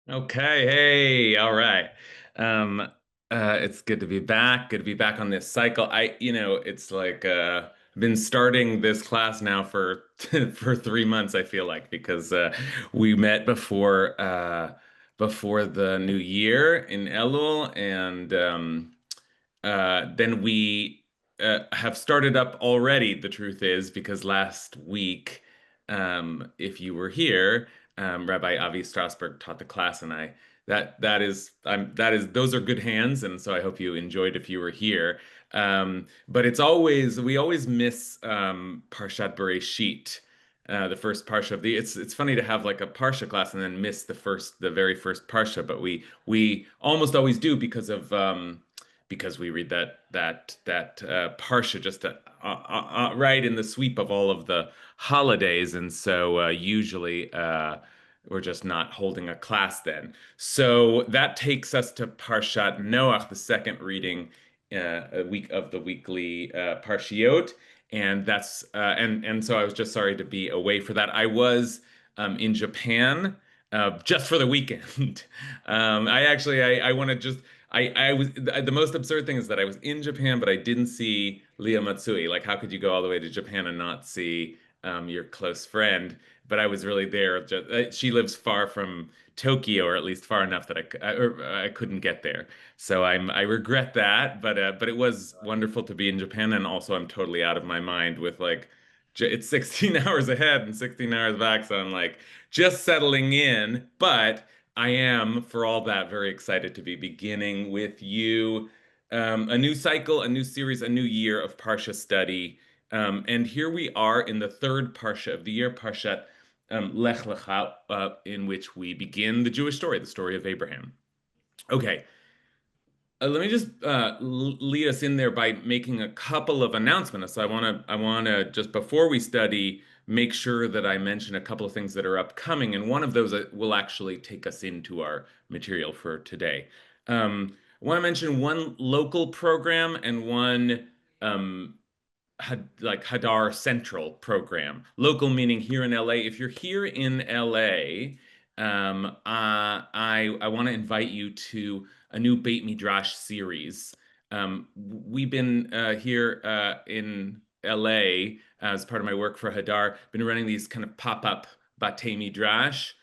Okay, hey, all right. Um, it's good to be back. Good to be back on this cycle. It's like I've been starting this class now for for 3 months, I feel like, because we met before the new year in Elul, and then we have started up already, the truth is, because last week, if you were here, Rabbi Avi Strasberg taught the class, and those are good hands, and so I hope you enjoyed if you were here. But we always miss Parshat Bereshit, the first Parsha of the. It's funny to have like a Parsha class and then miss the very first Parsha, but we almost always do because we read that parsha just right in the sweep of all of the holidays, and so usually we're just not holding a class then. So that takes us to Parshat Noach, the second reading a week of the weekly parshiot, and so I was just sorry to be away for that. I was in Japan just for the weekend. I want to just I was the most absurd thing is that I was in Japan, but I didn't see Leah Matsui. Like, how could you go all the way to Japan and not see your close friend? But I was really there. She lives far from Tokyo, or at least far enough that I couldn't get there. So I regret that. But it was wonderful to be in Japan, and also I'm totally out of my mind with like it's 16 hours ahead and 16 hours back, so I'm like just settling in, but I am, for all that, very excited to be beginning with you a new cycle, a new series, a new year of Parsha study. And here we are in the third Parsha of the year, Parshat Lech Lecha, in which we begin the Jewish story, the story of Abraham. Okay, let me just lead us in there by making a couple of announcements. So I want to just before we study, make sure that I mention a couple of things that are upcoming, and one of those will actually take us into our material for today. I want to mention one local program and one like Hadar Central program. Local meaning here in LA. If you're here in LA, I want to invite you to a new Beit Midrash series. We've been here in LA as part of my work for Hadar, been running these kind of pop-up Batei Midrash,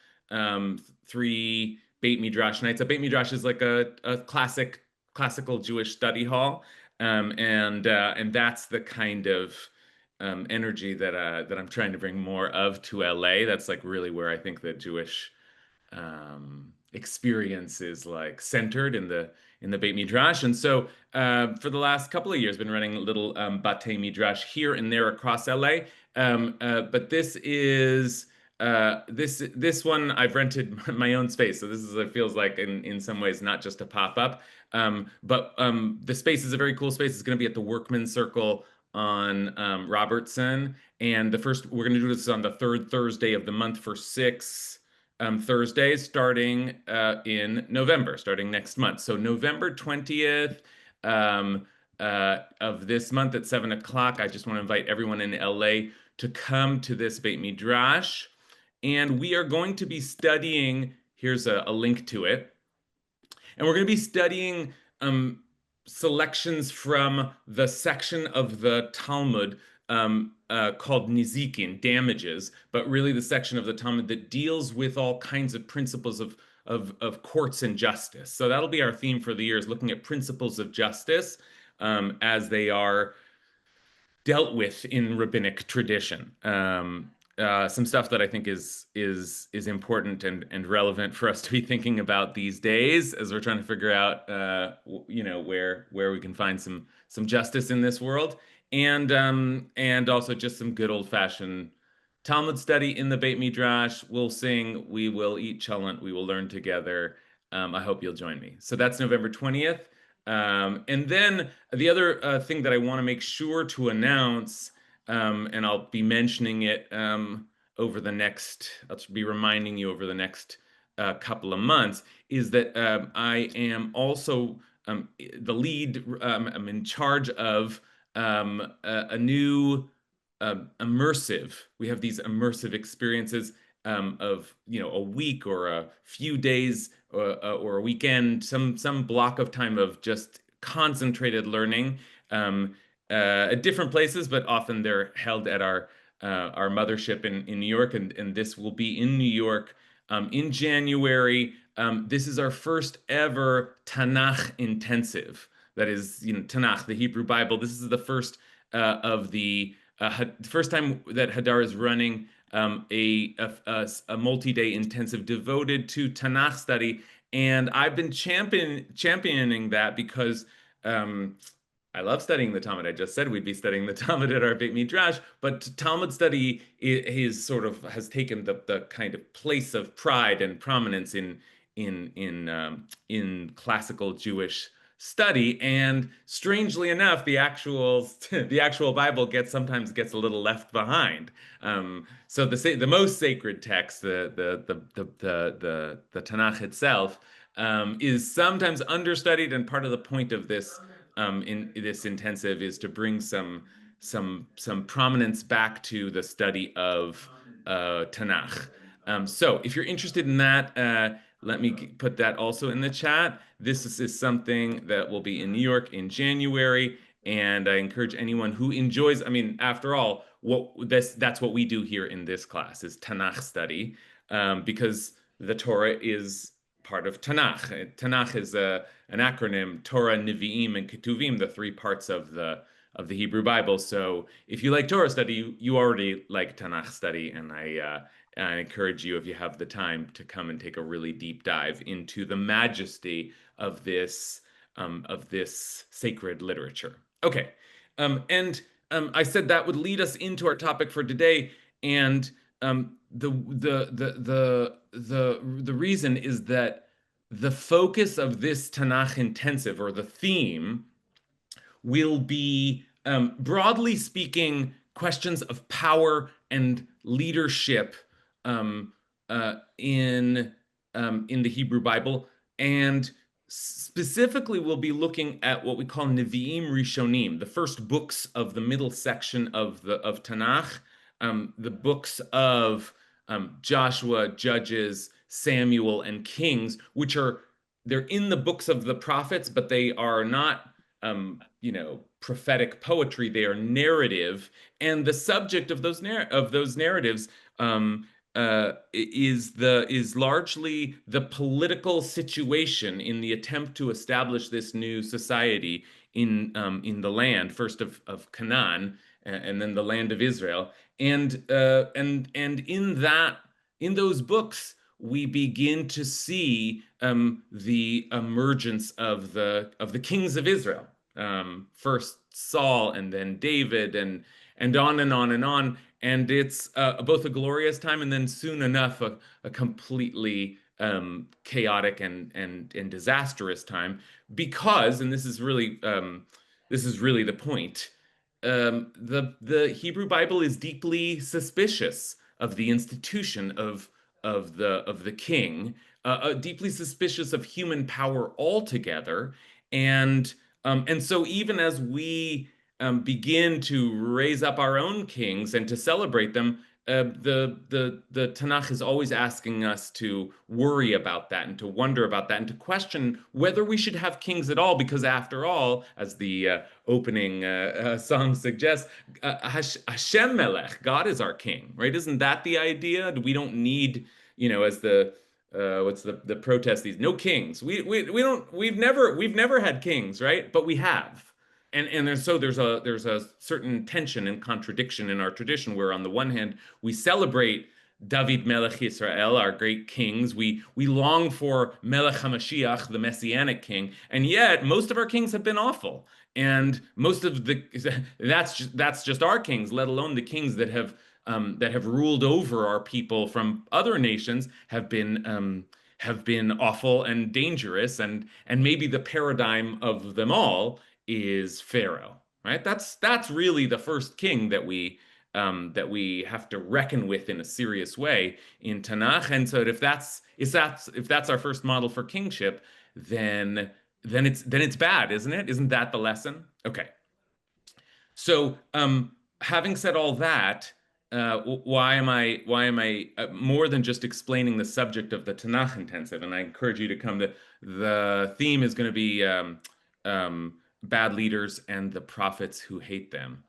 three Beit Midrash nights. A Beit Midrash is like a classical Jewish study hall. And that's the kind of energy that I'm trying to bring more of to LA. That's like really where I think the Jewish experience is like centered in the Beit Midrash. And so for the last couple of years, been running little Batei Midrash here and there across LA. But this one I've rented my own space, so this is it feels like in some ways not just a pop up. But the space is a very cool space. It's going to be at the Workman Circle on Robertson, and the first we're going to do this on the third Thursday of the month for six Thursdays starting in November, starting next month. So November 20th of this month at 7 o'clock. I just want to invite everyone in LA to come to this Beit Midrash. And we are going to be studying, here's a link to it. And we're going to be studying selections from the section of the Talmud called Nizikin, damages, but really the section of the Talmud that deals with all kinds of principles of courts and justice. So that'll be our theme for the year, is looking at principles of justice as they are dealt with in rabbinic tradition. Some stuff that I think is important and relevant for us to be thinking about these days as we're trying to figure out, where we can find some justice in this world, and also just some good old-fashioned Talmud study in the Beit Midrash. We'll sing, we will eat cholent, we will learn together. I hope you'll join me. So that's November 20th. And then the other thing that I want to make sure to announce, and I'll be mentioning it I'll be reminding you over the next couple of months, is that I am also the lead, I'm in charge of a new we have these immersive experiences a week or a few days or a weekend, some block of time of just concentrated learning at different places, but often they're held at our mothership in New York, and this will be in New York in January. This is our first ever Tanakh intensive. That is, Tanakh, the Hebrew Bible. This is the first of the first time that Hadar is running a multi-day intensive devoted to Tanakh study, and I've been championing that because um, I love studying the Talmud. I just said we'd be studying the Talmud at our Beit Midrash, but Talmud study is sort of has taken the kind of place of pride and prominence in classical Jewish study. And strangely enough, the actual Bible sometimes gets a little left behind. So the most sacred text, the Tanakh itself, is sometimes understudied, and part of the point of this in this intensive is to bring some prominence back to the study of Tanakh. So if you're interested in that, let me put that also in the chat. This is something that will be in New York in January, and I encourage anyone who enjoys. I mean, after all, that's what we do here in this class is Tanakh study, because the Torah is part of Tanakh. Tanakh is an acronym: Torah, Nevi'im, and Ketuvim, the three parts of the Hebrew Bible. So if you like Torah study, you already like Tanakh study, and I encourage you, if you have the time, to come and take a really deep dive into the majesty of this sacred literature. Okay, and I said that would lead us into our topic for today, and the reason is that the focus of this Tanakh intensive, or the theme, will be, broadly speaking, questions of power and leadership um, in the Hebrew Bible, and specifically we'll be looking at what we call Nevi'im Rishonim, the first books of the middle section of Tanakh, the books of Joshua, Judges, Samuel, and Kings, which they're in the books of the prophets, but they are not prophetic poetry. They are narrative, and the subject of those narratives is largely the political situation in the attempt to establish this new society in the land, first of Canaan, and then the land of Israel, and in those books we begin to see the emergence of the kings of Israel. First Saul, and then David, and on and on and on. And it's both a glorious time, and then soon enough a completely chaotic and disastrous time, because, and this is really the point, the Hebrew Bible is deeply suspicious of the institution of the king, deeply suspicious of human power altogether, and so even as we begin to raise up our own kings and to celebrate them, the Tanakh is always asking us to worry about that, and to wonder about that, and to question whether we should have kings at all, because after all, as the opening song suggests, Hashem Melech, God is our king, right? Isn't that the idea? We don't need, as the what's the protest, these no kings. We've never had kings, right? But we have. And there's a certain tension and contradiction in our tradition, where on the one hand we celebrate David Melech Israel, our great kings. We long for Melech HaMashiach, the Messianic king, and yet most of our kings have been awful. And most of that's just our kings, let alone the kings that have ruled over our people from other nations, have been awful and dangerous, and maybe the paradigm of them all is Pharaoh, right? That's really the first king that we have to reckon with in a serious way in Tanakh. And so if that's our first model for kingship, then it's bad, isn't it? Isn't that the lesson? Okay. So having said all that, why am I more than just explaining the subject of the Tanakh intensive? And I encourage you to come to the theme is going to be bad leaders and the prophets who hate them,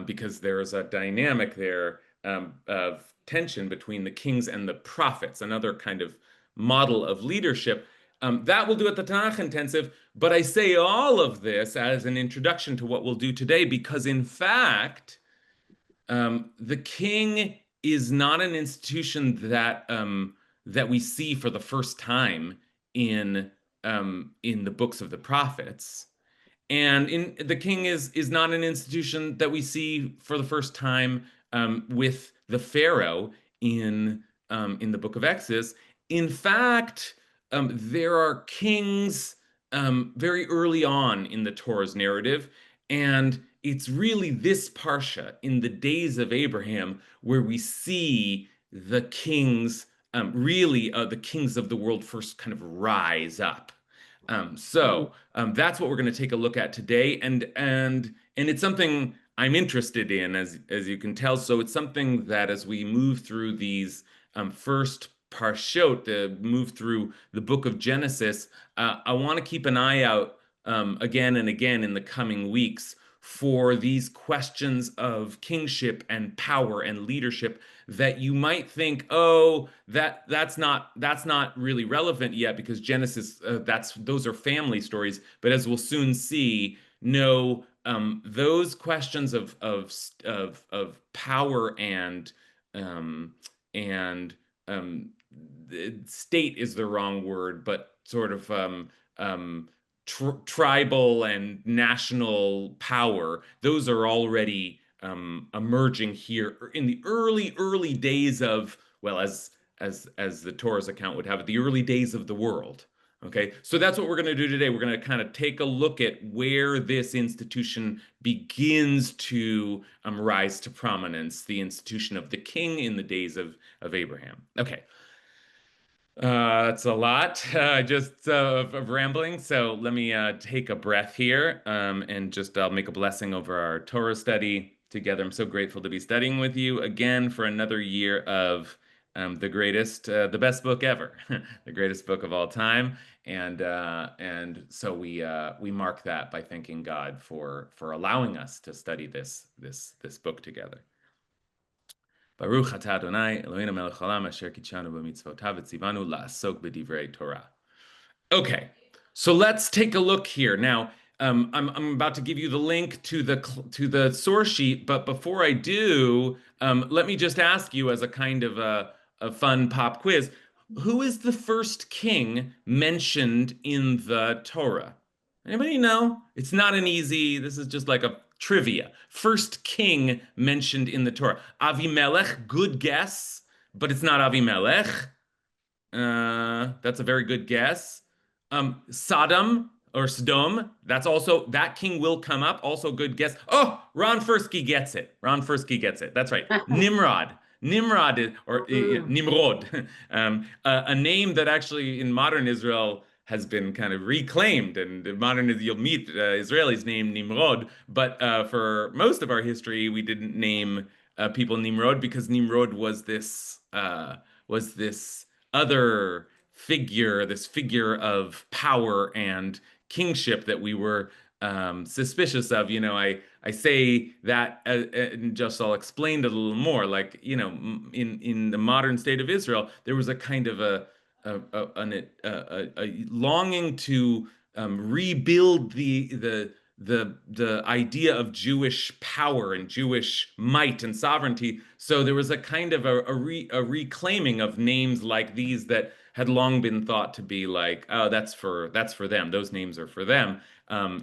because there is a dynamic there of tension between the kings and the prophets, another kind of model of leadership. That we'll do at the Tanakh intensive, but I say all of this as an introduction to what we'll do today, because in fact, the king is not an institution that we see for the first time in the books of the prophets. And the king is not an institution that we see for the first time with the pharaoh in the book of Exodus. In fact, there are kings very early on in the Torah's narrative, and it's really this parsha in the days of Abraham where we see the kings, really the kings of the world first kind of rise up. That's what we're going to take a look at today, and it's something I'm interested in, as you can tell. So it's something that as we move through these first parshot, the move through the book of Genesis, I want to keep an eye out again and again in the coming weeks for these questions of kingship and power and leadership that you might think, oh, that's not really relevant yet because Genesis, those are family stories. But as we'll soon see, no, those questions of power and state is the wrong word, but sort of tribal and national power, those are already emerging here in the early days of, well, as the Torah's account would have it, the early days of the world. Okay, so that's what we're going to do today. We're going to kind of take a look at where this institution begins to rise to prominence, the institution of the king in the days of Abraham. Okay, it's a lot just of rambling. So let me take a breath here and just I'll make a blessing over our Torah study together. I'm so grateful to be studying with you again for another year of the best book ever, the greatest book of all time. And so we mark that by thanking God for allowing us to study this book together. Baruch atah Adonai Eloheinu melech haolam asher kitshanu b'mitzvotav v'tzivanu la'asok b'divrei Torah. Okay, so let's take a look here. Now, I'm about to give you the link to the source sheet, but before I do, let me just ask you as a kind of a fun pop quiz, who is the first king mentioned in the Torah? Anybody know? It's not an easy, this is just like a trivia. First king mentioned in the Torah. Avimelech, good guess, but it's not Avimelech. That's a very good guess. Sodom or Sodom, that king will come up. Also good guess. Oh, Ron Fursky gets it. Ron Fursky gets it. That's right. Nimrod. Nimrod Nimrod, a name that actually in modern Israel has been kind of reclaimed, and in modern you'll meet Israelis named Nimrod, but for most of our history we didn't name people Nimrod because Nimrod was this other figure, this figure of power and kingship that we were suspicious of. I say that, and just I'll explain it a little more. Like, in the modern state of Israel, there was a kind of a longing to rebuild the idea of Jewish power and Jewish might and sovereignty. So there was a kind of a reclaiming of names like these that had long been thought to be like, oh, that's for them. Those names are for them.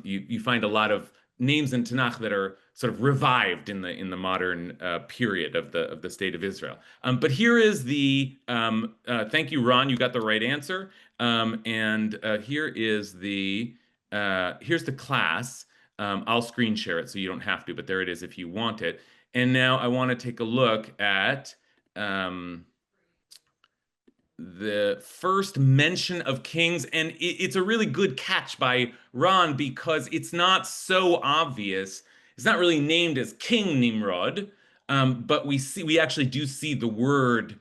You find a lot of names in Tanakh that are sort of revived in the modern period of the state of Israel. But here is thank you, Ron, you got the right answer. And here's the class. I'll screen share it so you don't have to, but there it is if you want it. And now I want to take a look at the first mention of kings, and it's a really good catch by Ron because it's not so obvious. It's not really named as King Nimrod, But we actually do see the word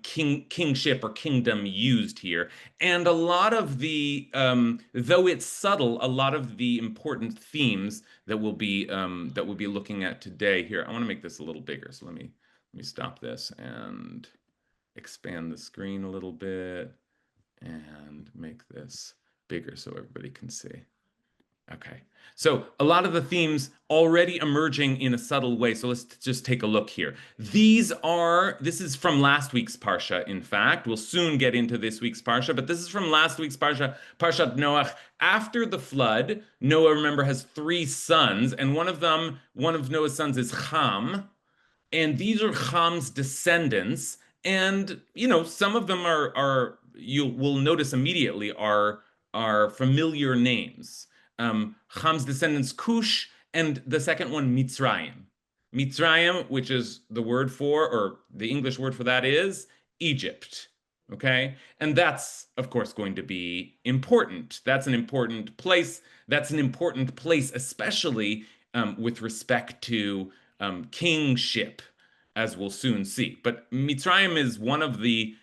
kingship or kingdom used here. And a lot of the, though it's subtle, a lot of the important themes that we'll be looking at today here. I want to make this a little bigger, so let me stop this and expand the screen a little bit and make this bigger so everybody can see. Okay. So a lot of the themes already emerging in a subtle way. So let's just take a look here. This is from last week's Parsha, in fact. We'll soon get into this week's Parsha, but this is from last week's Parsha, Parshat Noach. After the flood, Noah, remember, has three sons, and one of Noah's sons is Ham, and these are Ham's descendants. And some of them are you will notice immediately are familiar names. Ham's descendants Cush, and the second one Mitzrayim. Mitzrayim, which is the word for, or the English word for that is Egypt. Okay, and that's of course going to be important. That's an important place. That's an important place, especially with respect to kingship, as we'll soon see. But Mitzrayim is one of the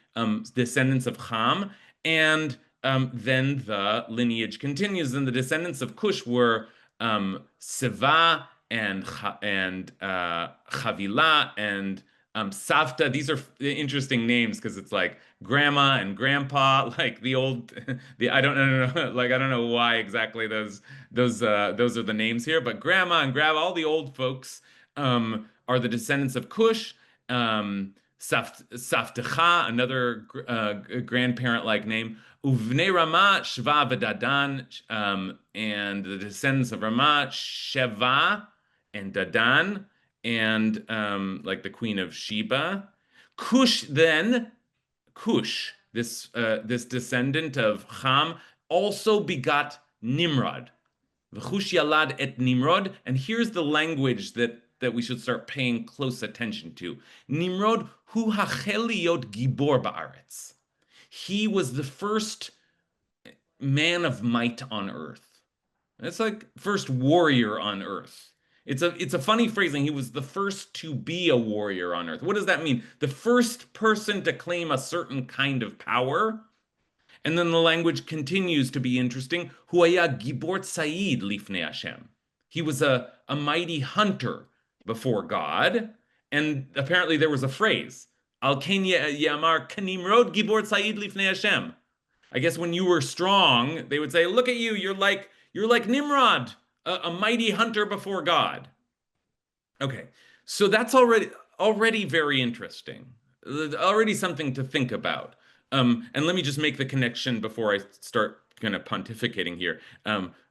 descendants of Ham, and then the lineage continues, and the descendants of Cush were Siva and Chavila and Savta. These are interesting names because it's like grandma and grandpa, like the old, the I don't know, like I don't know why exactly those are the names here, but grandma and grandpa, all the old folks are the descendants of Cush. Saftecha, another grandparent-like name. Uvnei Ramah, Shva v'Dadan, and the descendants of Ramah, Sheva and Dadan, and like the Queen of Sheba. Cush, this descendant of Ham, also begot Nimrod. V'chush yalad et Nimrod, and here's the language that we should start paying close attention to. Nimrod hu hachel liot gibor ba'aretz. He was the first man of might on earth. It's like first warrior on earth. It's a funny phrasing. He was the first to be a warrior on earth. What does that mean? The first person to claim a certain kind of power. And then the language continues to be interesting. Hu haya gibor tzayid lifnei Hashem. He was a mighty hunter before God. And apparently there was a phrase, Al ken yamar kanimrod gibor tzayid lifnei Hashem. I guess when you were strong, they would say, look at you, you're like Nimrod, a mighty hunter before God. Okay, so that's already very interesting. Already something to think about. And let me just make the connection before I start kind of pontificating here.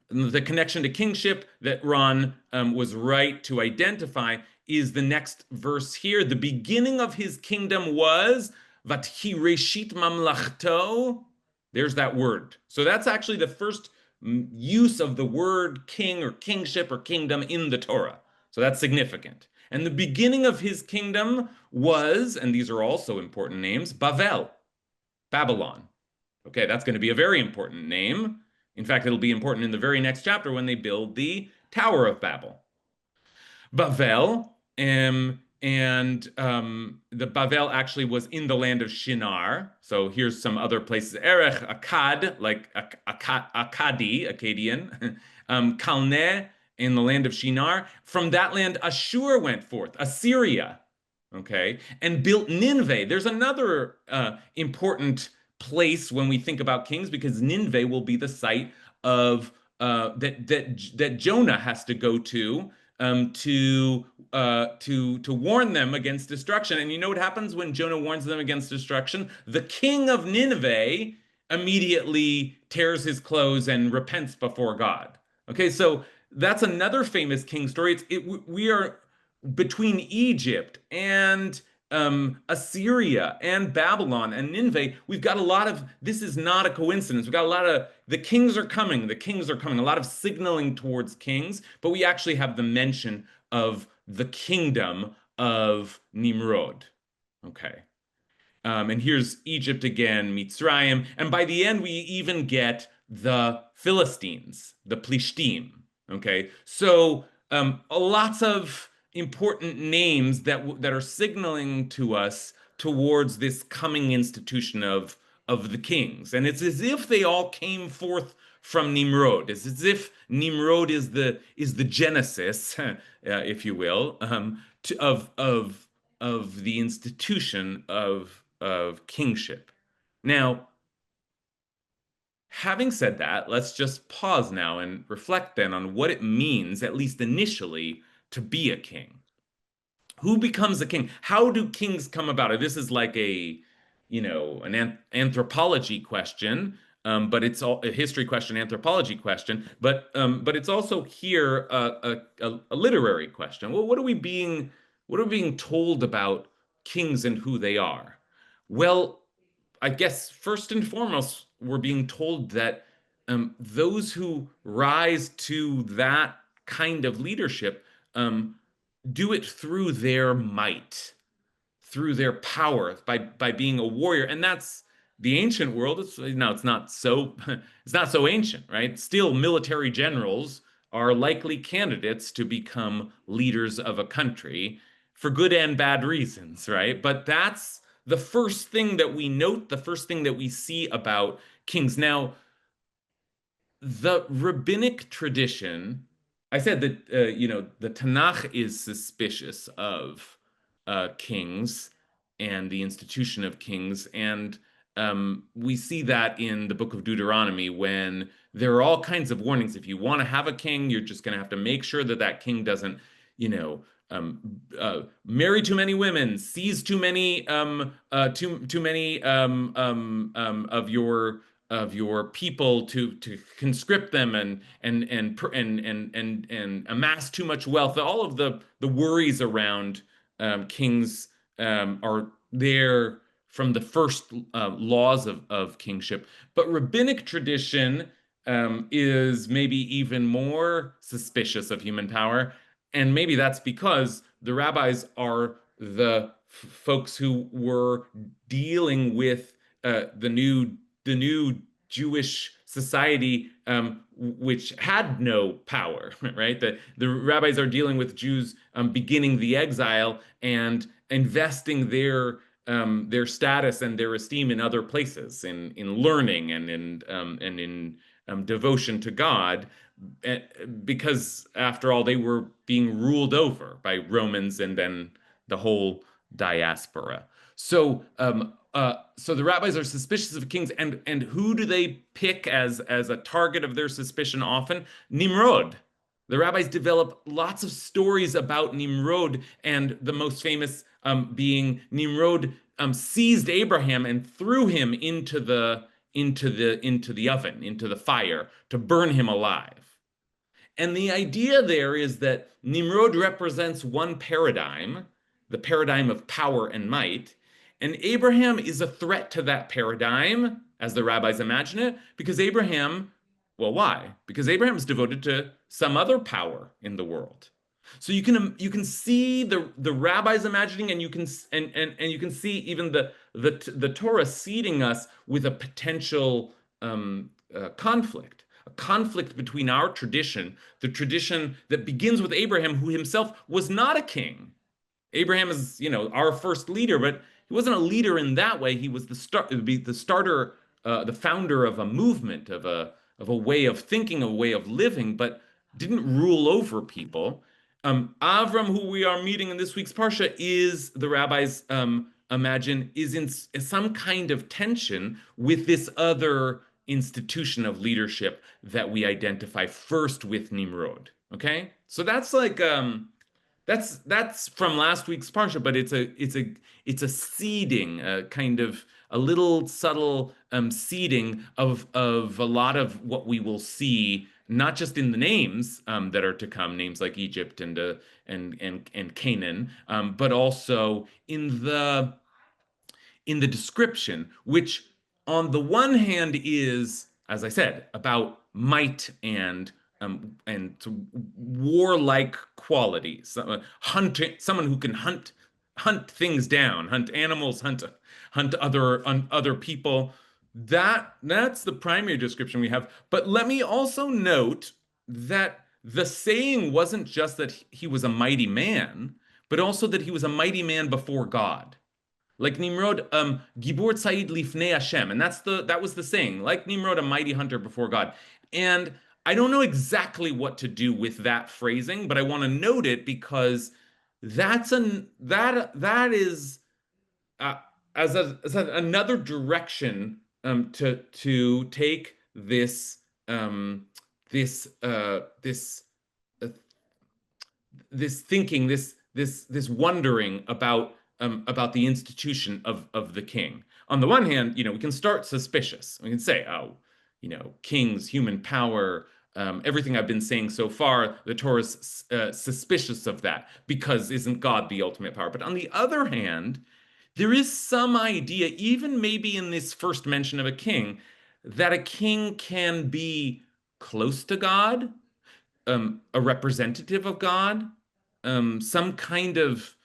The connection to kingship that Ron was right to identify is the next verse here. The beginning of his kingdom was Vathi Reshit Mamlachto. There's that word. So that's actually the first use of the word king or kingship or kingdom in the Torah. So that's significant. And the beginning of his kingdom was, and these are also important names, Bavel, Babylon. Okay, that's going to be a very important name. In fact, it'll be important in the very next chapter when they build the Tower of Babel. Bavel, and the Bavel actually was in the land of Shinar. So here's some other places. Erech, Akkad, like Akkadi, Akkadian. Kalneh, in the land of Shinar. From that land, Ashur went forth, Assyria, okay, and built Nineveh. There's another important place when we think about kings, because Nineveh will be the site of that Jonah has to go to warn them against destruction. And you know what happens when Jonah warns them against destruction? The king of Nineveh immediately tears his clothes and repents before God. Okay, so that's another famous king story. We are between Egypt and Assyria and Babylon and Nineveh. We've got a lot of, this is not a coincidence. We've got a lot of, the kings are coming, a lot of signaling towards kings, but we actually have the mention of the kingdom of Nimrod. Okay. And here's Egypt again, Mitzrayim, and by the end we even get the Philistines, the Plishtim. Okay, so lots of important names that are signaling to us towards this coming institution of the kings. And it's as if they all came forth from Nimrod. It's as if Nimrod is the genesis, if you will, of the institution of kingship. Now, having said that, let's just pause now and reflect then on what it means, at least initially, to be a king. Who becomes a king? How do kings come about? This is like an anthropology question, but it's all a history question, anthropology question, but it's also here a literary question. Well, what are we being told about kings and who they are? Well, I guess first and foremost, we're being told that those who rise to that kind of leadership do it through their might, through their power, by being a warrior. And that's the ancient world. It's not so it's not so ancient, right? Still, military generals are likely candidates to become leaders of a country for good and bad reasons, right? But that's the first thing that we note, the first thing that we see about kings. Now, the rabbinic tradition, I said that the Tanakh is suspicious of kings and the institution of kings, and we see that in the book of Deuteronomy when there are all kinds of warnings. If you want to have a king, you're just going to have to make sure that that king doesn't, you know, marry too many women, seize too many of your people to conscript them and amass too much wealth. All of the worries around kings are there from the first laws of kingship. But rabbinic tradition is maybe even more suspicious of human power. And maybe that's because the rabbis are the folks who were dealing with the new Jewish society, which had no power, right? The rabbis are dealing with Jews beginning the exile and investing their status and their esteem in other places, in learning and in devotion to God, because after all, they were being ruled over by Romans and then the whole diaspora. So the rabbis are suspicious of kings, and who do they pick as a target of their suspicion often? Nimrod. The rabbis develop lots of stories about Nimrod, and the most famous being Nimrod seized Abraham and threw him into the oven, into the fire, to burn him alive. And the idea there is that Nimrod represents one paradigm, the paradigm of power and might, and Abraham is a threat to that paradigm, as the rabbis imagine it, because Abraham, well, why? Because Abraham is devoted to some other power in the world. So you can see the rabbis imagining, and you can see even the Torah seeding us with a potential conflict, a conflict between our tradition, the tradition that begins with Abraham, who himself was not a king. Abraham is, our first leader, but he wasn't a leader in that way. He was the starter, the founder of a movement, of a way of thinking, a way of living, but didn't rule over people. Avram, who we are meeting in this week's Parsha, is, the rabbis imagine, is in some kind of tension with this other institution of leadership that we identify first with Nimrod. Okay, so that's like that's from last week's parsha, but it's a seeding, a kind of a little subtle seeding of a lot of what we will see, not just in the names that are to come, names like Egypt and Canaan, but also in the description, which on the one hand is, as I said, about might and warlike qualities, hunting, someone who can hunt things down, hunt animals, hunt other people. That's the primary description we have. But let me also note that the saying wasn't just that he was a mighty man, but also that he was a mighty man before God. Like Nimrod, Gibor Tza'id Lifnei Hashem, and that was the saying. Like Nimrod, a mighty hunter before God. And I don't know exactly what to do with that phrasing, but I want to note it because that is uh, another direction to take this uh, this thinking, this wondering about the institution of the king. On the one hand, we can start suspicious. We can say, oh, kings, human power, everything I've been saying so far, the Torah is suspicious of that because isn't God the ultimate power? But on the other hand, there is some idea, even maybe in this first mention of a king, that a king can be close to God, a representative of God, some kind of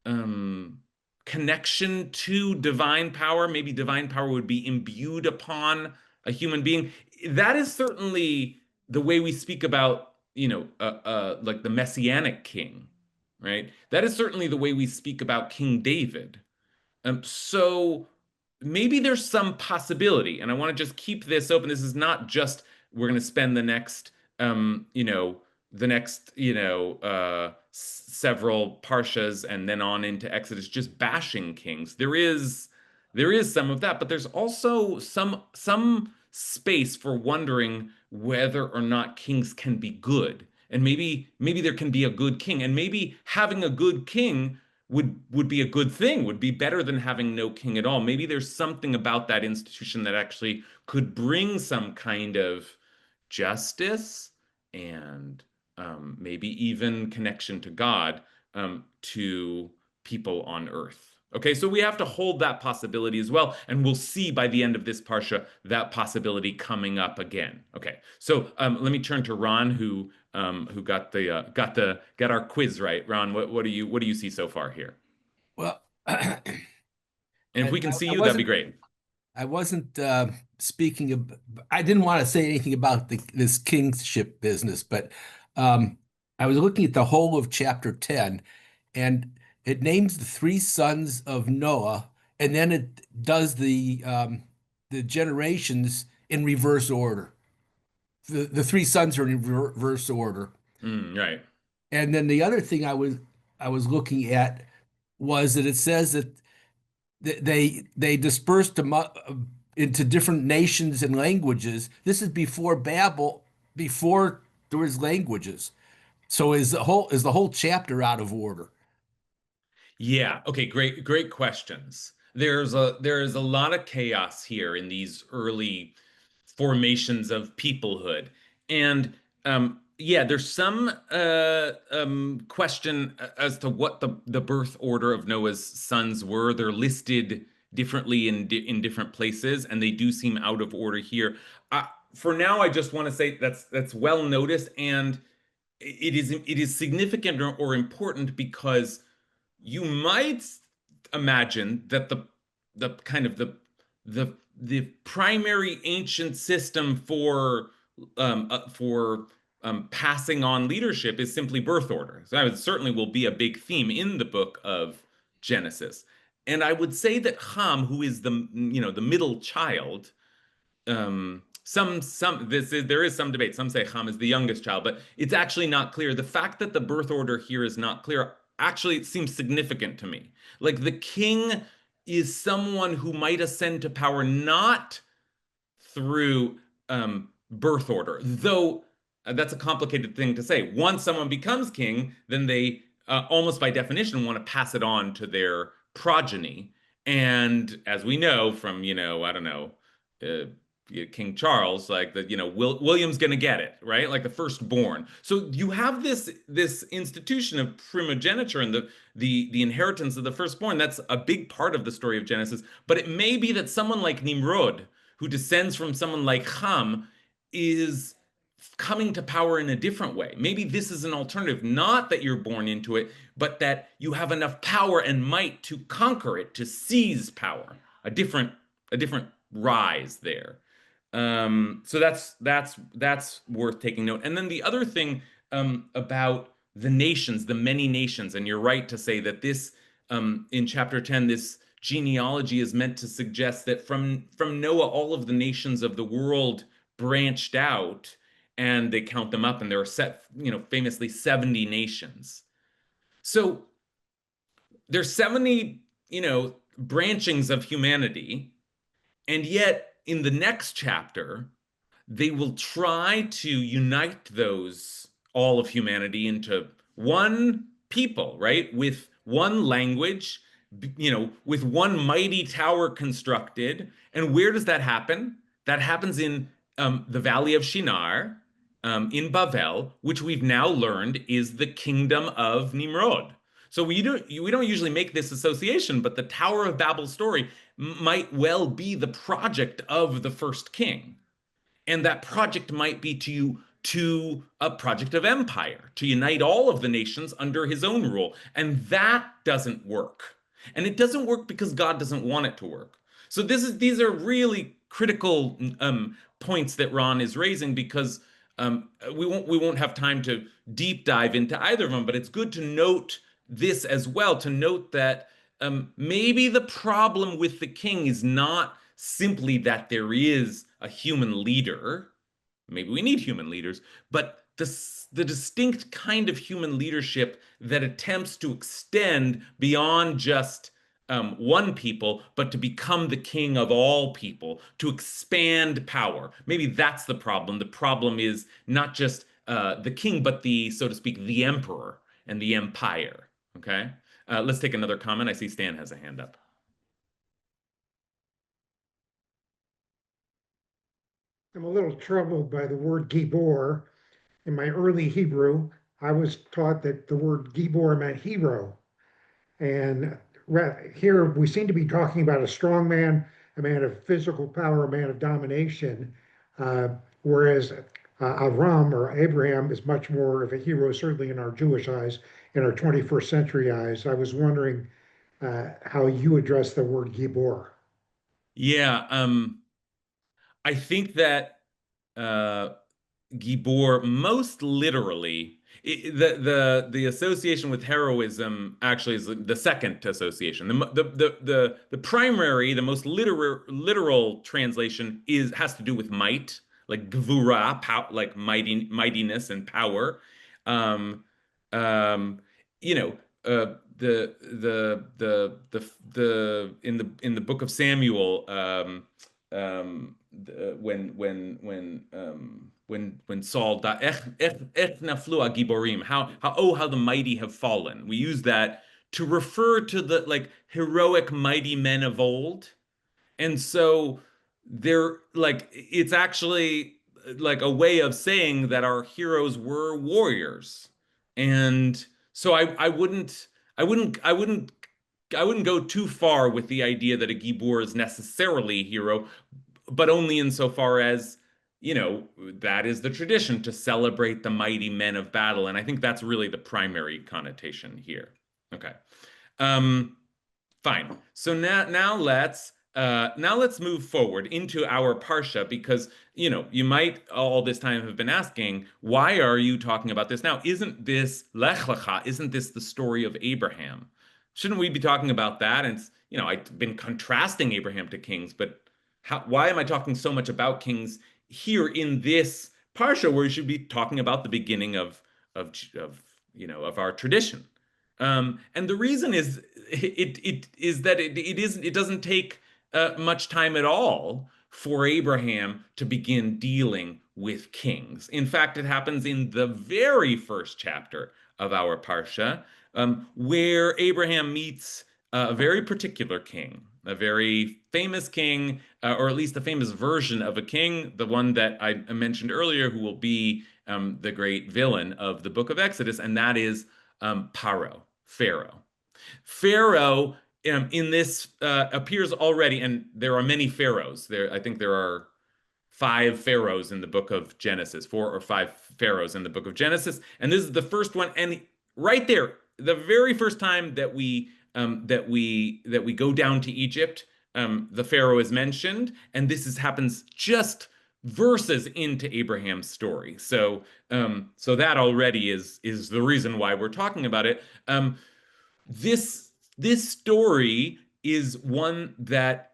um, connection to divine power. Maybe divine power would be imbued upon a human being. That is certainly the way we speak about, like the messianic king, right? That is certainly the way we speak about King David. So maybe there's some possibility, and I want to just keep this open. This is not just we're going to spend um, you know, the next, several parshas and then on into Exodus just bashing kings. There is some of that, but there's also some space for wondering whether or not kings can be good. And maybe there can be a good king, and maybe having a good king would be a good thing, would be better than having no king at all. Maybe there's something about that institution that actually could bring some kind of justice and maybe even connection to God to people on earth. Okay, so we have to hold that possibility as well, and we'll see by the end of this parsha that possibility coming up again. Okay, so let me turn to Ron, who got our quiz right. Ron, what do you see so far here? Well, and And if we can I, see I you, that'd be wasn't great. I wasn't speaking of I didn't want to say anything about this kingship business, but um, I was looking at the whole of chapter 10, and it names the three sons of Noah, and then it does the generations in reverse order. The three sons are in reverse order. Right. And then the other thing I was looking at was that it says that they dispersed into different nations and languages. This is before Babel, before there was languages. So is the whole chapter out of order? Yeah. Okay. Great questions. There is a lot of chaos here in these early formations of peoplehood, and yeah, there's some question as to what the birth order of Noah's sons were. They're listed differently in different places, and they do seem out of order here. For now, I just want to say that's well noticed, and it is significant or important because you might imagine that the kind of the primary ancient system for passing on leadership is simply birth order. So it certainly will be a big theme in the book of Genesis. And I would say that Ham, who is the middle child, there is some debate. Some say Ham is the youngest child, but it's actually not clear. The fact that the birth order here is not clear actually it seems significant to me. Like the king is someone who might ascend to power not through birth order, though that's a complicated thing to say. Once someone becomes king, then they almost by definition want to pass it on to their progeny. And as we know from, I don't know, uh, King Charles, like William's gonna get it, right? Like the firstborn. So you have this institution of primogeniture and the inheritance of the firstborn. That's a big part of the story of Genesis. But it may be that someone like Nimrod, who descends from someone like Ham, is coming to power in a different way. Maybe this is an alternative, not that you're born into it, but that you have enough power and might to conquer it, to seize power. A different rise there. So that's worth taking note. And then the other thing about the nations, the many nations. And you're right to say that this, in chapter 10, this genealogy is meant to suggest that from Noah, all of the nations of the world branched out, and they count them up, and there are set, famously 70 nations. So there's 70, branchings of humanity, and yet in the next chapter, they will try to unite those, all of humanity, into one people, right? With one language, with one mighty tower constructed. And where does that happen? That happens in the Valley of Shinar, in Bavel, which we've now learned is the kingdom of Nimrod. So we don't usually make this association, but the Tower of Babel story might well be the project of the first king, and that project might be to a project of empire, to unite all of the nations under his own rule. And that doesn't work. And it doesn't work because God doesn't want it to work. So these are really critical points that Ron is raising, because we won't have time to deep dive into either of them, but it's good to note this as well, to note that maybe the problem with the king is not simply that there is a human leader. Maybe we need human leaders, but the distinct kind of human leadership that attempts to extend beyond just one people, but to become the king of all people, to expand power. Maybe that's the problem. The problem is not just the king, but the, so to speak, the emperor and the empire. Okay. Let's take another comment. I see Stan has a hand up. I'm a little troubled by the word Gibor. In my early Hebrew, I was taught that the word Gibor meant hero. And here we seem to be talking about a strong man, a man of physical power, a man of domination, uh, whereas Avram or Abraham is much more of a hero, certainly in our Jewish eyes, in our 21st century eyes. I was wondering how you address the word Gibor. Yeah, I think that uh, Gibor most literally, the association with heroism actually is the second association. The primary, the most literal translation has to do with might, like gvura, like mightiness and power. Um, um, you know, in the book of Samuel, when Saul died, naflu giborim, how the mighty have fallen. We use that to refer to the like heroic mighty men of old. And so they're like, it's actually like a way of saying that our heroes were warriors. And so I wouldn't go too far with the idea that a Gibor is necessarily a hero, but only insofar as, that is the tradition, to celebrate the mighty men of battle. And I think that's really the primary connotation here. Okay. Um, Fine. So now let's move forward into our parsha, because you might all this time have been asking, why are you talking about this now? Isn't this Lech Lecha? Isn't this the story of Abraham? Shouldn't we be talking about that? And I've been contrasting Abraham to kings, but why am I talking so much about kings here in this parsha, where we should be talking about the beginning of our tradition? And the reason is that it doesn't take much time at all for Abraham to begin dealing with kings. In fact, it happens in the very first chapter of our parsha, where Abraham meets a very particular king, a very famous king, or at least a famous version of a king, the one that I mentioned earlier, who will be the great villain of the book of Exodus, and that is Pharaoh. Pharaoh in this appears already, and there are many pharaohs. I think there are five pharaohs in the book of Genesis, four or five pharaohs in the book of Genesis, and this is the first one. And right there, the very first time that we go down to Egypt, the pharaoh is mentioned, and happens just verses into Abraham's story. So that already is the reason why we're talking about it. This this story is one that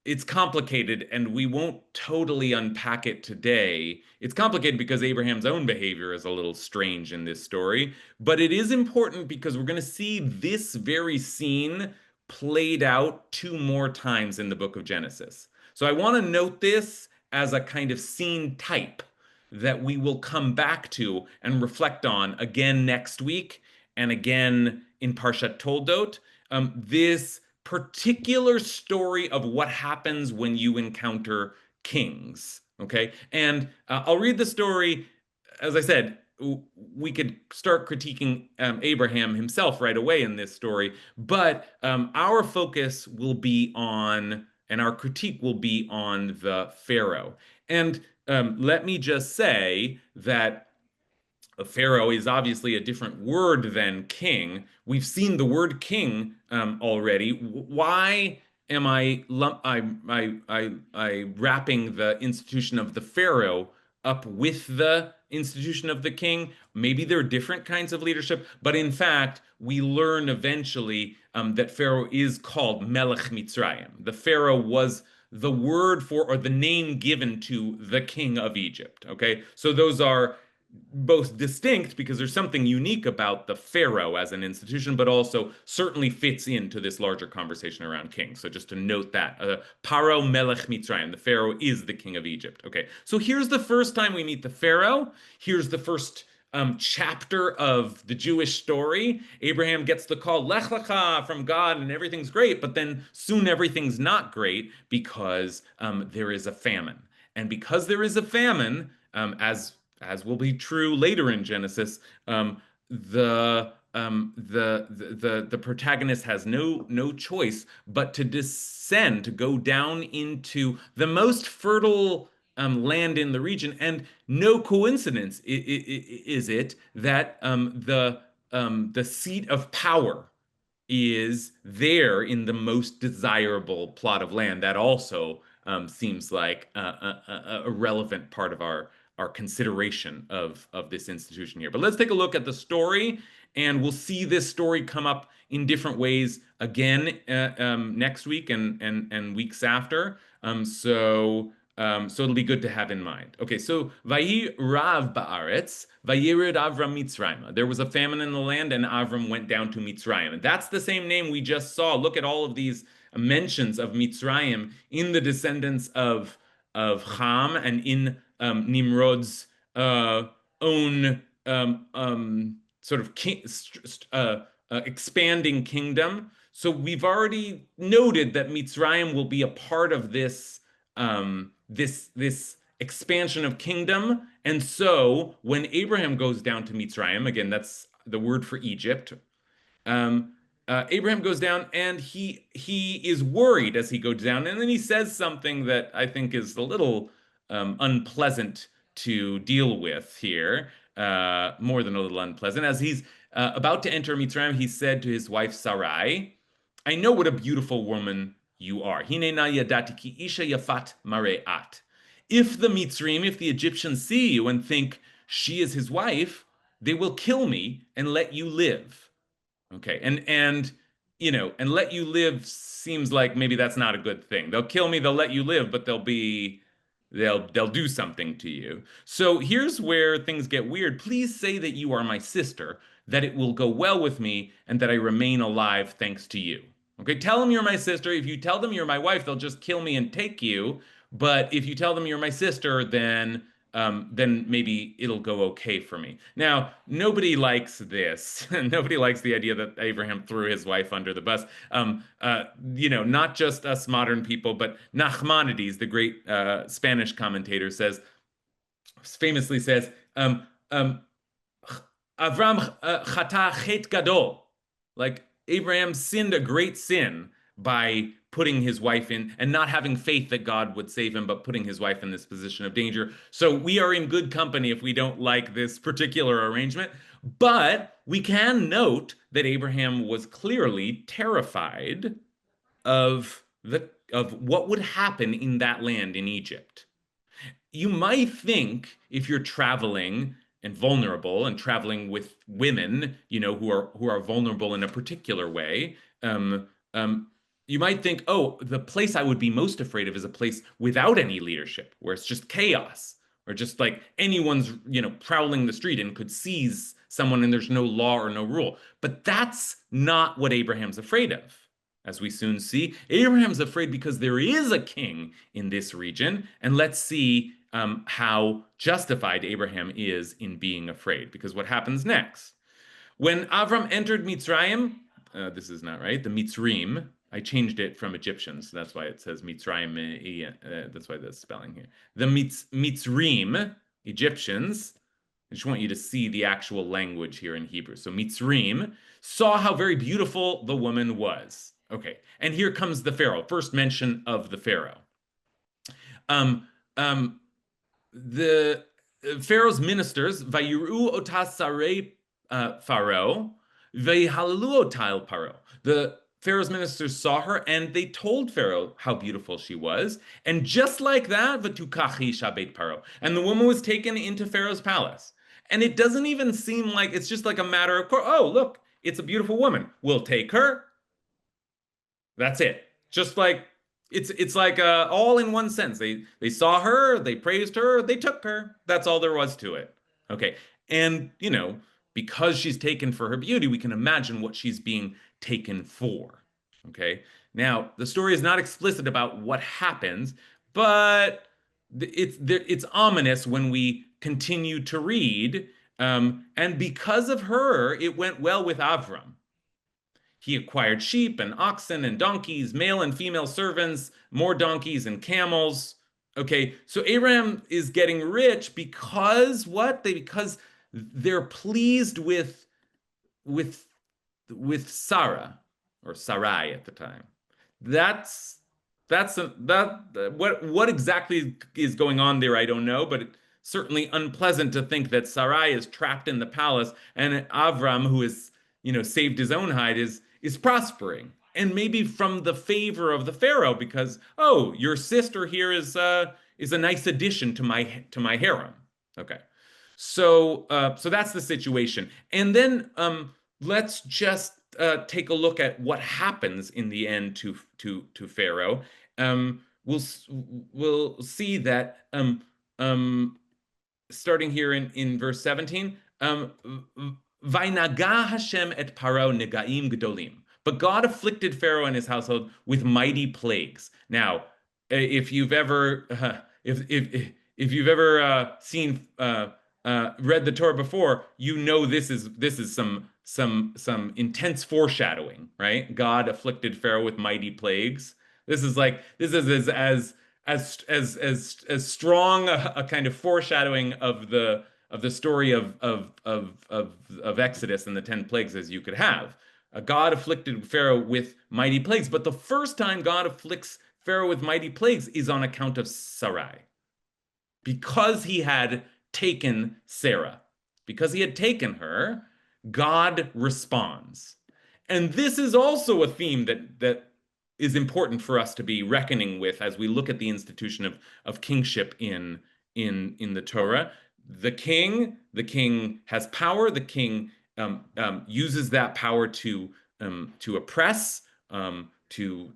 it's complicated, and we won't totally unpack it today. It's complicated because Abraham's own behavior is a little strange in this story, but it is important because we're going to see this very scene played out two more times in the book of Genesis. So I want to note this as a kind of scene type that we will come back to and reflect on again next week and again in Parshat Toldot. This particular story of what happens when you encounter kings. Okay, and I'll read the story. As I said, we could start critiquing Abraham himself right away in this story, but our focus will be on, and our critique will be on the Pharaoh. And let me just say that Pharaoh is obviously a different word than king. We've seen the word king already. Why am I wrapping the institution of the Pharaoh up with the institution of the king? Maybe there are different kinds of leadership, but in fact, we learn eventually that Pharaoh is called Melech Mitzrayim. The Pharaoh was the word for, or the name given to, the king of Egypt. Okay, so those are both distinct because there's something unique about the pharaoh as an institution, but also certainly fits into this larger conversation around kings. So just to note that, Paro Melech Mitzrayim, the pharaoh is the king of Egypt. Okay, so here's the first time we meet the pharaoh. Here's the first chapter of the Jewish story. Abraham gets the call, Lekh, Lekha, from God, and everything's great, but then soon everything's not great because there is a famine. And because there is a famine, as will be true later in Genesis, the protagonist has no choice but to descend, to go down into the most fertile land in the region. And no coincidence is it that the seat of power is there in the most desirable plot of land. That also seems like a relevant part of our consideration of this institution here. But let's take a look at the story, and we'll see this story come up in different ways again next week and weeks after. So it'll be good to have in mind. Okay, so Vayi Rav Ba'aretz, Vayirid Avram Mitzrayim. There was a famine in the land, and Avram went down to Mitzrayim. And that's the same name we just saw. Look at all of these mentions of Mitzrayim in the descendants of Ham and in Nimrod's own sort of expanding kingdom. So we've already noted that Mitzrayim will be a part of this this expansion of kingdom. And so when Abraham goes down to Mitzrayim, again, that's the word for Egypt, Abraham goes down and he is worried as he goes down. And then he says something that I think is a little unpleasant to deal with here, more than a little unpleasant. As he's about to enter Mitzrayim, he said to his wife Sarai, I know what a beautiful woman you are. Hine na yadati ki isha yafat mare'at. If the Mitzrayim, if the Egyptians see you and think she is his wife, they will kill me and let you live. Okay, and you know, and let you live seems like maybe that's not a good thing. They'll kill me, they'll let you live, but they'll do something to you. So here's where things get weird. Please say that you are my sister, that it will go well with me, and that I remain alive thanks to you. Okay, tell them you're my sister. If you tell them you're my wife, they'll just kill me and take you. But if you tell them you're my sister, then maybe it'll go okay for me. Now, nobody likes this. Nobody likes the idea that Abraham threw his wife under the bus. You know, not just us modern people, but Nachmanides, the great Spanish commentator, famously says, Avram chata chet gadol, like Abraham sinned a great sin by putting his wife in and not having faith that God would save him, but putting his wife in this position of danger. So we are in good company if we don't like this particular arrangement. But we can note that Abraham was clearly terrified of what would happen in that land in Egypt. you might think if you're traveling and vulnerable and traveling with women, who are vulnerable in a particular way, um, um, you might think, oh, the place I would be most afraid of is a place without any leadership, where it's just chaos, or just like anyone's, prowling the street and could seize someone and there's no law or no rule. But that's not what Abraham's afraid of. As we soon see, Abraham's afraid because there is a king in this region, and let's see how justified Abraham is in being afraid, because what happens next? When Avram entered Mitzrayim, this is not right, the Mitzrim, I changed it from Egyptians, so that's why it says Mitzrayim, that's why the spelling here. The Mitzrim, Egyptians, I just want you to see the actual language here in Hebrew. So Mitzrim saw how very beautiful the woman was. Okay, and here comes the Pharaoh, first mention of the Pharaoh. The Pharaoh's ministers, Vayiru otas sarei Pharaoh, Veihalu otal Paro. The Pharaoh's ministers saw her and they told Pharaoh how beautiful she was. And just like that, Vatukachi Shabet Paro. And the woman was taken into Pharaoh's palace. And it doesn't even seem like it's just like a matter of course. Oh, look, it's a beautiful woman. We'll take her. That's it. Just like it's like all in one sense. They saw her, they praised her, they took her. That's all there was to it. Okay. And because she's taken for her beauty, we can imagine what she's being taken for. Okay. Now, the story is not explicit about what happens, but it's ominous when we continue to read. And because of her, it went well with Avram. He acquired sheep and oxen and donkeys, male and female servants, more donkeys and camels. Okay, so Abraham is getting rich because what? Because they're pleased with Sarah, or Sarai at the time. What exactly is going on there, I don't know, but it's certainly unpleasant to think that Sarai is trapped in the palace and Avram, who is saved his own hide, is prospering, and maybe from the favor of the Pharaoh, because your sister here is a nice addition to my harem. Okay, so that's the situation, and then let's just take a look at what happens in the end to Pharaoh. We'll see that starting here in verse 17. Vainaga Hashem et Paro negaim gedolim. But God afflicted Pharaoh and his household with mighty plagues. Now, if you've ever if you've ever seen read the Torah before, this is some intense foreshadowing, right? God afflicted Pharaoh with mighty plagues. This is as strong a kind of foreshadowing of the story of Exodus and the 10 plagues as you could have. God afflicted Pharaoh with mighty plagues, but the first time God afflicts Pharaoh with mighty plagues is on account of Sarai, because he had taken Sarah. Because he had taken her, God responds. And this is also a theme that is important for us to be reckoning with as we look at the institution of kingship in the Torah. The king has power. The king uses that power to oppress, to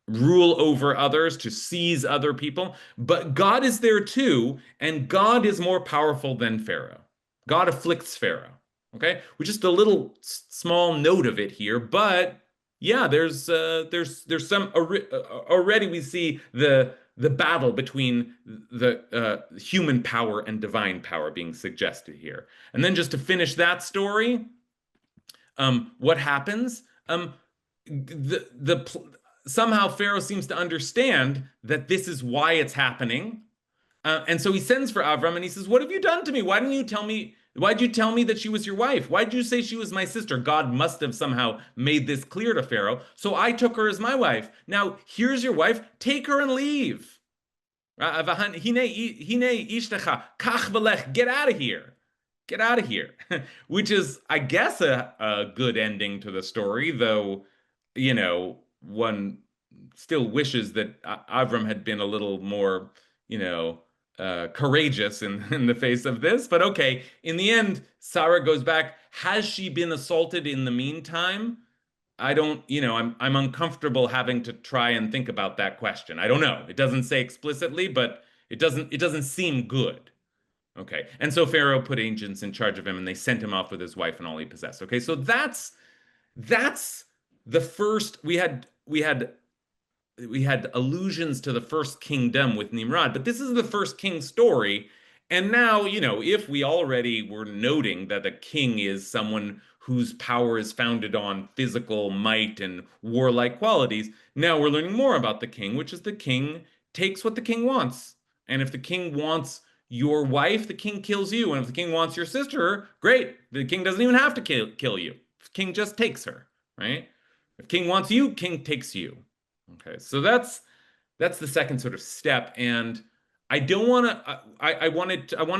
rule over others, to seize other people. But God is there too, and God is more powerful than Pharaoh. God afflicts Pharaoh. Okay, with just a little small note of it here, but yeah, there's some already we see the battle between the human power and divine power being suggested here. And then just to finish that story, what happens? Somehow Pharaoh seems to understand that this is why it's happening. And so he sends for Avram and he says, "What have you done to me? Why didn't you tell me? Why'd you tell me that she was your wife? Why'd you say she was my sister?" God must have somehow made this clear to Pharaoh. So I took her as my wife. Now, here's your wife. Take her and leave. Get out of here. Get out of here. Which is, I guess, a good ending to the story, though, one still wishes that Avram had been a little more, you know, courageous in the face of this. But okay, in the end, Sarah goes back. Has she been assaulted in the meantime? I don't, I'm uncomfortable having to try and think about that question. I don't know. It doesn't say explicitly, but it doesn't seem good. Okay. And so Pharaoh put agents in charge of him and they sent him off with his wife and all he possessed. Okay. So that's the first we had allusions to the first kingdom with Nimrod, but this is the first king story. And now, if we already were noting that a king is someone whose power is founded on physical might and warlike qualities, now we're learning more about the king, which is the king takes what the king wants. And if the king wants your wife, the king kills you. And if the king wants your sister, great. The king doesn't even have to kill you. The king just takes her, right? If king wants you, king takes you. Okay, so that's the second sort of step, and I don't want to. I want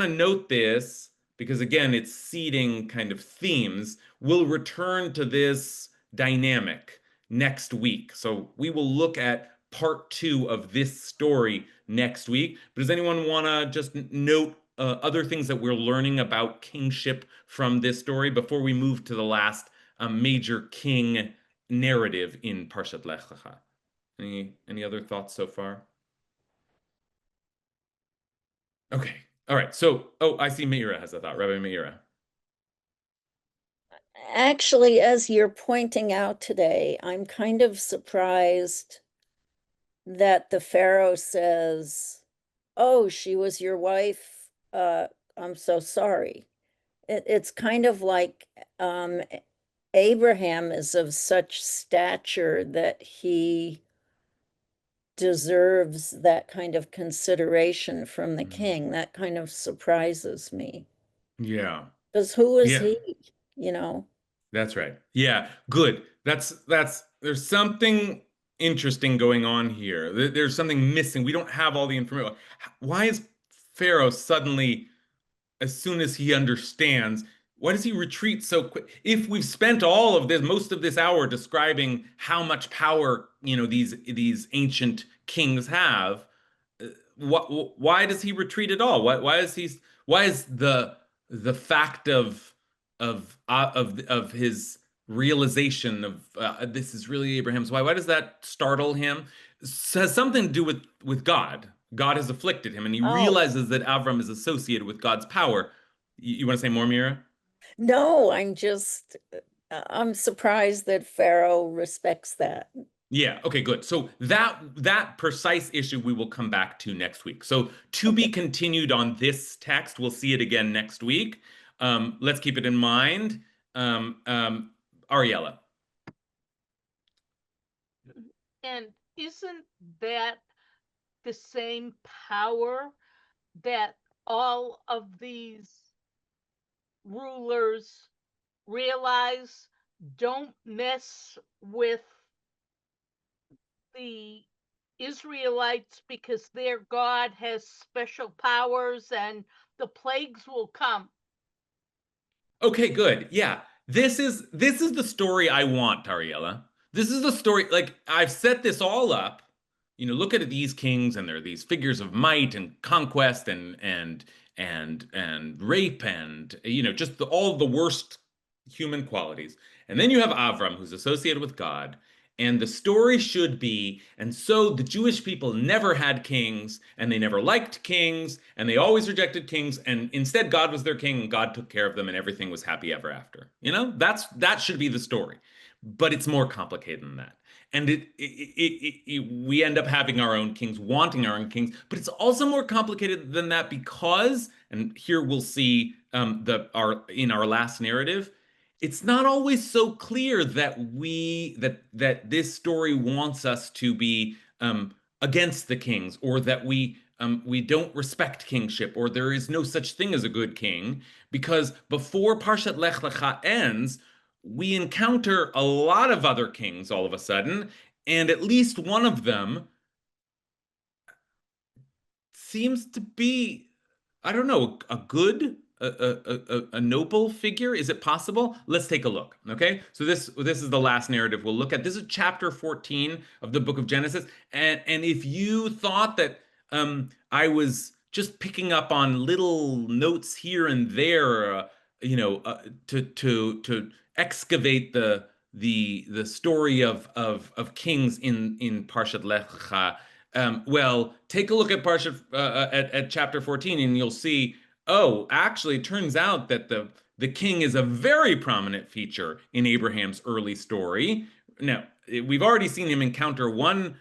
to note this because again, it's seeding kind of themes. We'll return to this dynamic next week, so we will look at part two of this story next week. But does anyone want to just note other things that we're learning about kingship from this story before we move to the last major king narrative in Parshat Lekha? Any other thoughts so far? Okay. All right. So, I see Meira has a thought. Rabbi Meira. Actually, as you're pointing out today, I'm kind of surprised that the Pharaoh says, "Oh, she was your wife. I'm so sorry." It's kind of like Abraham is of such stature that he deserves that kind of consideration from the king. That kind of surprises me. Yeah. Because who is Yeah. he? You know? That's right. Yeah. Good. There's something interesting going on here. There's something missing. We don't have all the information. Why is Pharaoh suddenly, as soon as he understands, why does he retreat so quick? If we've spent all of this, most of this hour describing how much power, these ancient kings have, why does he retreat at all? Why is the fact of his realization of this is really Abraham's wife? Why does that startle him? It has something to do with God. God has afflicted him, and he Oh, realizes that Avram is associated with God's power. You want to say more, Mira? no, I'm surprised that Pharaoh respects that. Yeah, okay, good. So that precise issue we will come back to next week. So to be Okay. continued on this text. We'll see it again next week. Let's keep it in mind. Ariella. And isn't that the same power that all of these rulers realize? Don't mess with the Israelites because their God has special powers and the plagues will come. Okay, good. Yeah. This is the story I want, Ariella. This is the story, like I've set this all up. Look at these kings and they're these figures of might and conquest and rape and just all the worst human qualities. And then you have Avram who's associated with God. And the story should be, and so the Jewish people never had kings, and they never liked kings, and they always rejected kings, and instead God was their king, and God took care of them, and everything was happy ever after. That should be the story, but it's more complicated than that. And we end up having our own kings, wanting our own kings, but it's also more complicated than that because, and here we'll see in our last narrative, it's not always so clear that this story wants us to be against the kings, or that we don't respect kingship, or there is no such thing as a good king, because before Parshat Lech Lecha ends, we encounter a lot of other kings all of a sudden, and at least one of them seems to be, I don't know, a good a noble figure? Is it possible? Let's take a look. Okay, so this is the last narrative we'll look at. This is chapter 14 of the book of Genesis, and if you thought that I was just picking up on little notes here and there, to excavate the story of kings in Parshat Lekha. Well, take a look at Parshat at chapter 14, and you'll see. Oh, actually, it turns out that the king is a very prominent feature in Abraham's early story. Now, we've already seen him encounter one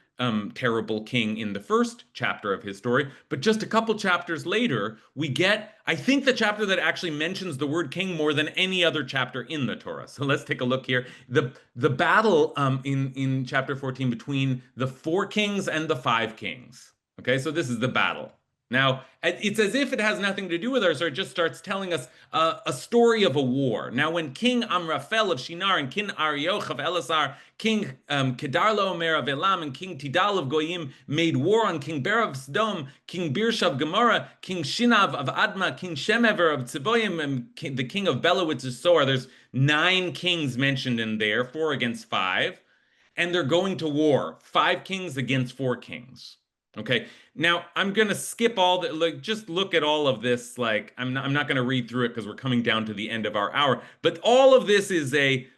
terrible king in the first chapter of his story, but just a couple chapters later, we get, I think, the chapter that actually mentions the word king more than any other chapter in the Torah. So let's take a look here. The battle in chapter 14 between the 4 kings and the 5 kings. Okay, so this is the battle. Now, it's as if it has nothing to do with our story. It just starts telling us a story of a war. Now, when King Amraphel of Shinar and King Arioch of Elasar, King Kedarlo Omer of Elam, and King Tidal of Goyim made war on King Ber of Sdom, King Birsha of Gomorrah, King Shinav of Adma, King Shemever of Tziboyim, and the king of Bela, which is Soar. There's 9 kings mentioned in there, 4 against 5. And they're going to war, 5 kings against 4 kings. Okay, now I'm gonna skip all the, like, just look at all of this. Like, I'm not gonna read through it because we're coming down to the end of our hour. But all of this is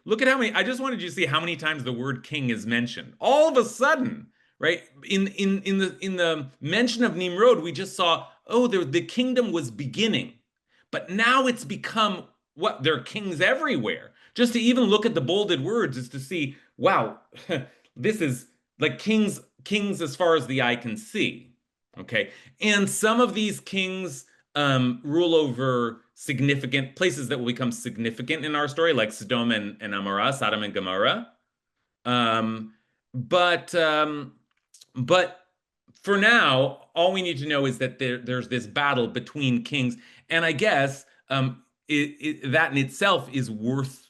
look at how many. I just wanted you to see how many times the word king is mentioned. All of a sudden, right? In the mention of Nimrod, we just saw, oh, the kingdom was beginning, but now it's become what? There are kings everywhere. Just to even look at the bolded words is to see, wow, this is like kings as far as the eye can see. Okay, and some of these kings rule over significant places that will become significant in our story, like Sodom and Amorah, Sodom and Gomorrah. But for now, all we need to know is that there's this battle between kings, and I guess that in itself is worth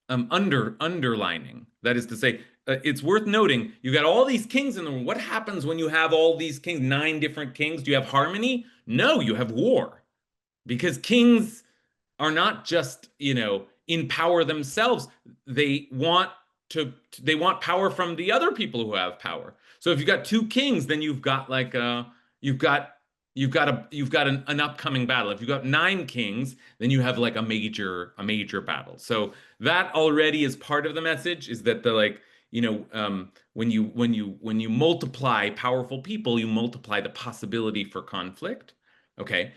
underlining. That is to say, it's worth noting, you got all these kings in the world. What happens when you have all these kings, 9 different kings? Do you have harmony? No, you have war. Because kings are not just, in power themselves. They want power from the other people who have power. So if you've got 2 kings, then you've got an upcoming battle. If you've got 9 kings, then you have like a major battle. So that already is part of the message, is that when you multiply powerful people, you multiply the possibility for conflict. Okay,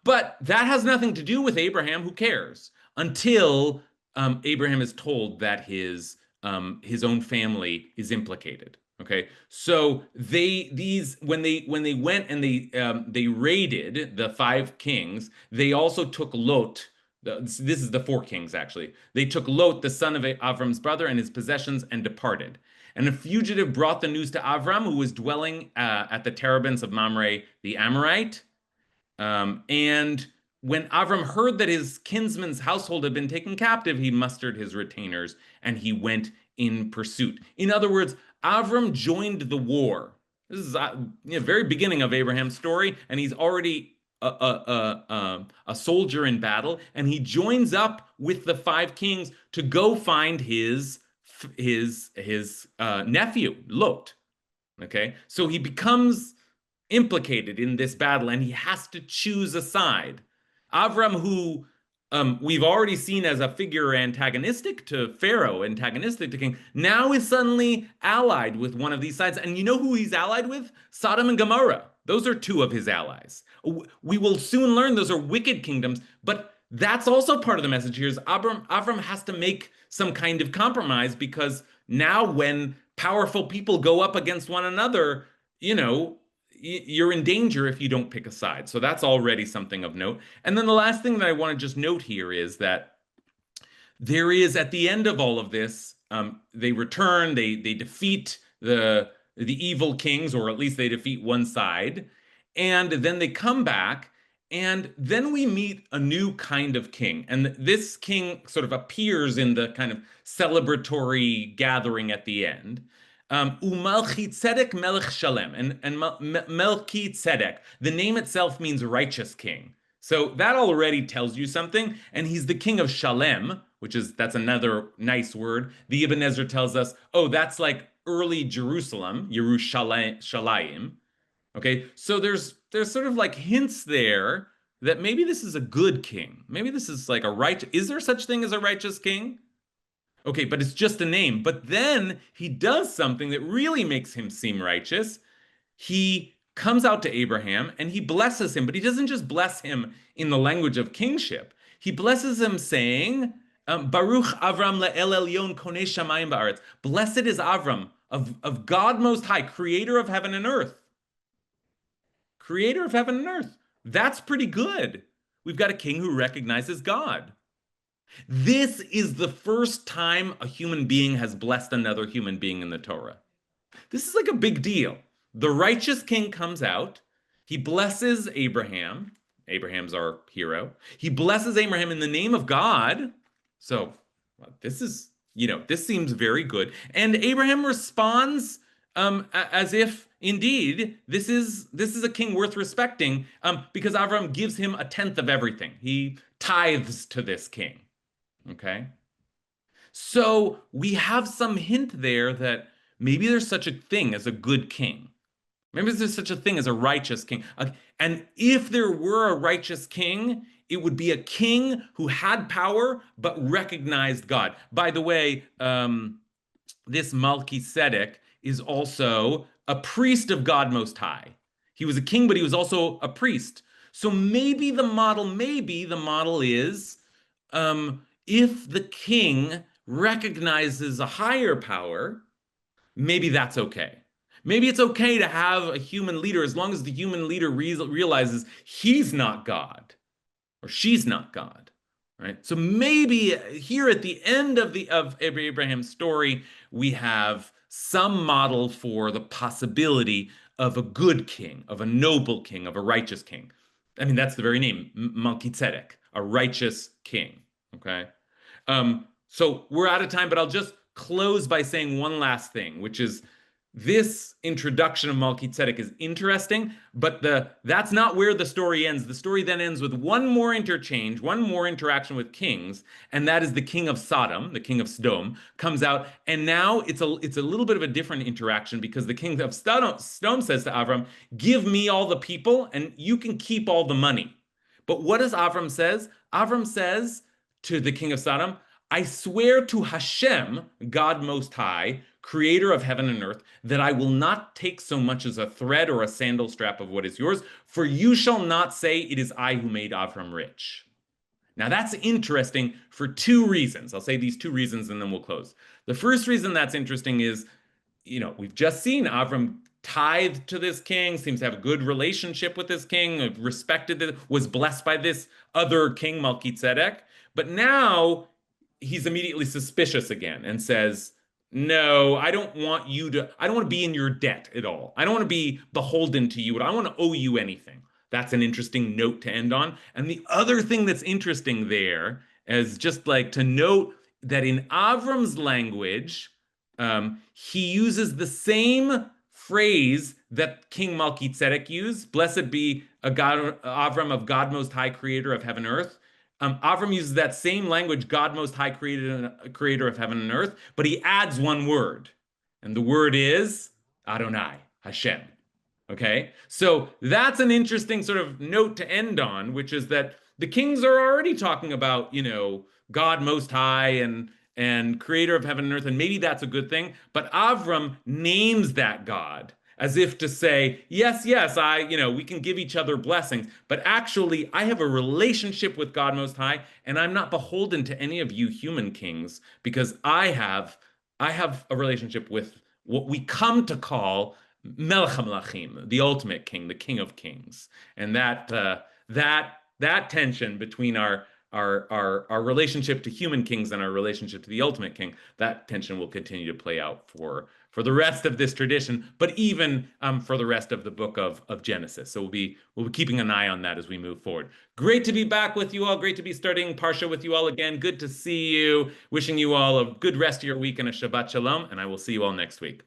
but that has nothing to do with Abraham. Who cares? Until Abraham is told that his own family is implicated. Okay, so when they went and they raided the 5 kings, they also took Lot. This is the 4 kings, actually. They took Lot, the son of Avram's brother, and his possessions, and departed. And a fugitive brought the news to Avram, who was dwelling at the terebinths of Mamre the Amorite. And when Avram heard that his kinsman's household had been taken captive, he mustered his retainers, and he went in pursuit. In other words, Avram joined the war. This is very beginning of Abraham's story, and he's already a soldier in battle, and he joins up with the 5 kings to go find his nephew Lot. Okay, so he becomes implicated in this battle, and he has to choose a side. Avram, who we've already seen as a figure antagonistic to Pharaoh, antagonistic to King, now is suddenly allied with one of these sides. And you know who he's allied with? Sodom and Gomorrah. Those are 2 of his allies. We will soon learn those are wicked kingdoms, but that's also part of the message here is Avram has to make some kind of compromise, because now when powerful people go up against one another, you're in danger if you don't pick a side. So that's already something of note. And then the last thing that I want to just note here is that there is, at the end of all of this, they return, they defeat the evil kings, or at least they defeat one side, and then they come back, and then we meet a new kind of king. And this king sort of appears in the kind of celebratory gathering at the end. Umalchi Melech Shalem, and Melchi Tzedek. The name itself means righteous king. So that already tells you something. And he's the king of Shalem, that's another nice word. The Ibn Ezra tells us, oh, that's like early Jerusalem, Yerushalayim. Okay, so there's sort of like hints there that maybe this is a good king. Maybe this is like a right. Is there such thing as a righteous king? Okay, but it's just a name. But then he does something that really makes him seem righteous. He comes out to Abraham and he blesses him, but he doesn't just bless him in the language of kingship. He blesses him saying, Baruch Avram le'el elyon konei shamayim ba'aretz. Blessed is Avram of God Most High, creator of heaven and earth. Creator of heaven and earth. That's pretty good. We've got a king who recognizes God. This is the first time a human being has blessed another human being in the Torah. This is like a big deal. The righteous king comes out. He blesses Abraham. Abraham's our hero. He blesses Abraham in the name of God. So this is, this seems very good. And Abraham responds as if, indeed, this is a king worth respecting because Avram gives him a tenth of everything. He tithes to this king. Okay? So we have some hint there that maybe there's such a thing as a good king. Maybe there's such a thing as a righteous king. And if there were a righteous king, it would be a king who had power but recognized God. By the way, this Melchizedek is also a priest of God Most High. He was a king, but he was also a priest. So maybe the model is if the king recognizes a higher power, maybe that's okay. Maybe it's okay to have a human leader as long as the human leader realizes he's not God or she's not God, right? So maybe here at the end of Abraham's story, we have some model for the possibility of a good king, of a noble king, of a righteous king. I mean, that's the very name, Melchizedek, a righteous king, okay? So we're out of time, but I'll just close by saying one last thing, which is this introduction of Melchizedek is interesting, but that's not where the story ends. The story then ends with one more interchange, one more interaction with kings, and that is the king of Sodom, the king of Sodom, comes out, and now it's a little bit of a different interaction because the king of Sodom says to Avram, give me all the people, and you can keep all the money. But what does Avram says? Avram says to the king of Sodom, I swear to Hashem, God Most High, creator of heaven and earth, that I will not take so much as a thread or a sandal strap of what is yours, for you shall not say it is I who made Avram rich. Now that's interesting for two reasons. I'll say these two reasons and then we'll close. The first reason that's interesting is, we've just seen Avram tithed to this king, seems to have a good relationship with this king, was blessed by this other king, Melchizedek, but now he's immediately suspicious again and says, no, I don't want to be in your debt at all. I don't want to be beholden to you. I don't want to owe you anything. That's an interesting note to end on. And the other thing that's interesting there is just like to note that in Avram's language, he uses the same phrase that King Melchizedek used, blessed be Avram of God Most High, creator of heaven and earth. Avram uses that same language, God Most High, creator of heaven and earth, but he adds one word, and the word is Adonai, Hashem. Okay, so that's an interesting sort of note to end on, which is that the kings are already talking about, God Most High and creator of heaven and earth, and maybe that's a good thing, but Avram names that God as if to say, yes, we can give each other blessings, but actually I have a relationship with God Most High, and I'm not beholden to any of you human kings, because I have a relationship with what we come to call Melech HaMelachim, the ultimate king, the king of kings. And that tension between our relationship to human kings and our relationship to the ultimate king, that tension will continue to play out for the rest of this tradition, but even for the rest of the book of Genesis. So we'll be keeping an eye on that as we move forward. Great to be back with you all. Great to be starting Parsha with you all again. Good to see you. Wishing you all a good rest of your week and a Shabbat Shalom, and I will see you all next week.